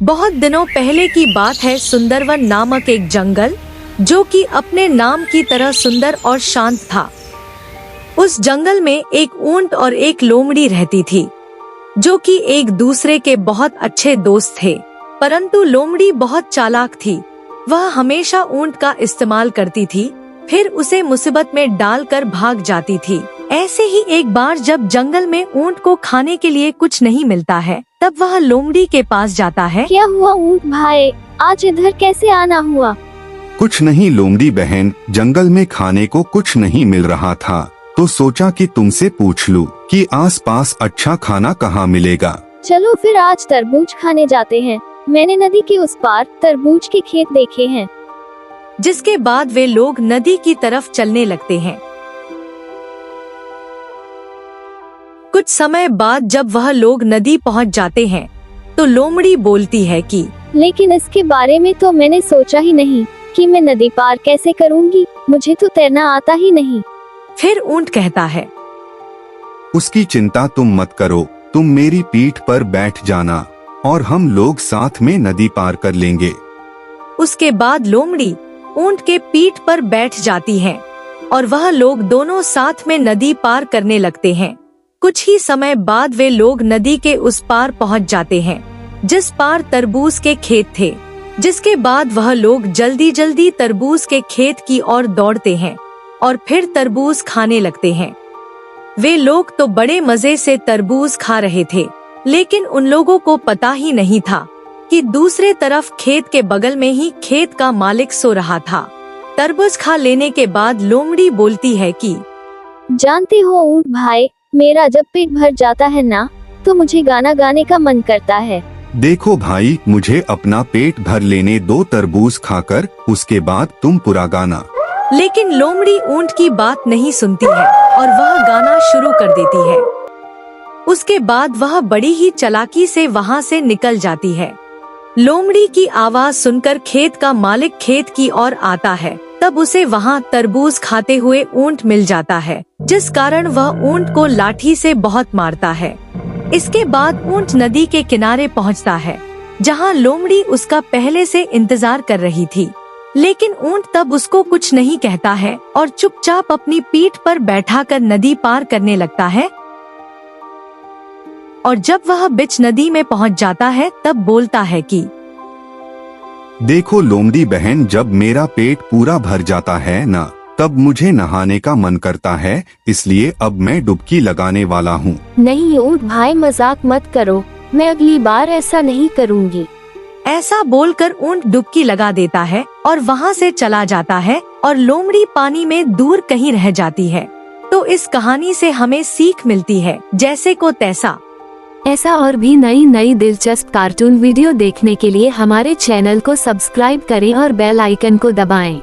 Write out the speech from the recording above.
बहुत दिनों पहले की बात है। सुंदरवन नामक एक जंगल, जो कि अपने नाम की तरह सुंदर और शांत था। उस जंगल में एक ऊंट और एक लोमड़ी रहती थी, जो कि एक दूसरे के बहुत अच्छे दोस्त थे। परंतु लोमड़ी बहुत चालाक थी। वह हमेशा ऊंट का इस्तेमाल करती थी, फिर उसे मुसीबत में डालकर भाग जाती थी। ऐसे ही एक बार जब जंगल में ऊंट को खाने के लिए कुछ नहीं मिलता है, तब वह लोमड़ी के पास जाता है। क्या हुआ ऊंट भाई, आज इधर कैसे आना हुआ? कुछ नहीं लोमड़ी बहन, जंगल में खाने को कुछ नहीं मिल रहा था, तो सोचा कि तुमसे पूछ लूं कि आसपास अच्छा खाना कहाँ मिलेगा। चलो फिर आज तरबूज खाने जाते हैं। मैंने नदी के उस पार तरबूज के खेत देखे हैं। जिसके बाद वे लोग नदी की तरफ चलने लगते हैं। कुछ समय बाद जब वह लोग नदी पहुंच जाते हैं, तो लोमड़ी बोलती है कि लेकिन इसके बारे में तो मैंने सोचा ही नहीं कि मैं नदी पार कैसे करूंगी। मुझे तो तैरना आता ही नहीं। फिर ऊंट कहता है, उसकी चिंता तुम मत करो, तुम मेरी पीठ पर बैठ जाना और हम लोग साथ में नदी पार कर लेंगे। उसके बाद लोमड़ी ऊंट के पीठ पर बैठ जाती है और वह लोग दोनों साथ में नदी पार करने लगते हैं। कुछ ही समय बाद वे लोग नदी के उस पार पहुंच जाते हैं, जिस पार तरबूज के खेत थे। जिसके बाद वह लोग जल्दी जल्दी तरबूज के खेत की ओर दौड़ते हैं और फिर तरबूज खाने लगते हैं। वे लोग तो बड़े मजे से तरबूज खा रहे थे, लेकिन उन लोगों को पता ही नहीं था कि दूसरे तरफ खेत के बगल में ही खेत का मालिक सो रहा था। तरबूज खा लेने के बाद लोमड़ी बोलती है कि जानते हो ऊंट भाई, मेरा जब पेट भर जाता है ना, तो मुझे गाना गाने का मन करता है। देखो भाई, मुझे अपना पेट भर लेने दो तरबूज खाकर, उसके बाद तुम पूरा गाना। लेकिन लोमड़ी ऊंट की बात नहीं सुनती है और वह गाना शुरू कर देती है। उसके बाद वह बड़ी ही चालाकी से वहाँ से निकल जाती है। लोमड़ी की आवाज सुनकर खेत का मालिक खेत की ओर आता है। तब उसे वहाँ तरबूज खाते हुए ऊंट मिल जाता है, जिस कारण वह ऊंट को लाठी से बहुत मारता है। इसके बाद ऊंट नदी के किनारे पहुँचता है, जहाँ लोमड़ी उसका पहले से इंतजार कर रही थी। लेकिन ऊंट तब उसको कुछ नहीं कहता है और चुपचाप अपनी पीठ पर बैठाकर नदी पार करने लगता है। और जब वह बीच नदी में पहुंच जाता है, तब बोलता है कि देखो लोमड़ी बहन, जब मेरा पेट पूरा भर जाता है ना, तब मुझे नहाने का मन करता है, इसलिए अब मैं डुबकी लगाने वाला हूँ। नहीं ऊंट भाई, मजाक मत करो, मैं अगली बार ऐसा नहीं करूँगी। ऐसा बोलकर ऊंट डुबकी लगा देता है और वहाँ से चला जाता है और लोमड़ी पानी में दूर कहीं रह जाती है। तो इस कहानी से हमें सीख मिलती है, जैसे को तैसा। ऐसा और भी नई दिलचस्प कार्टून वीडियो देखने के लिए हमारे चैनल को सब्सक्राइब करें और बेल आइकन को दबाएं।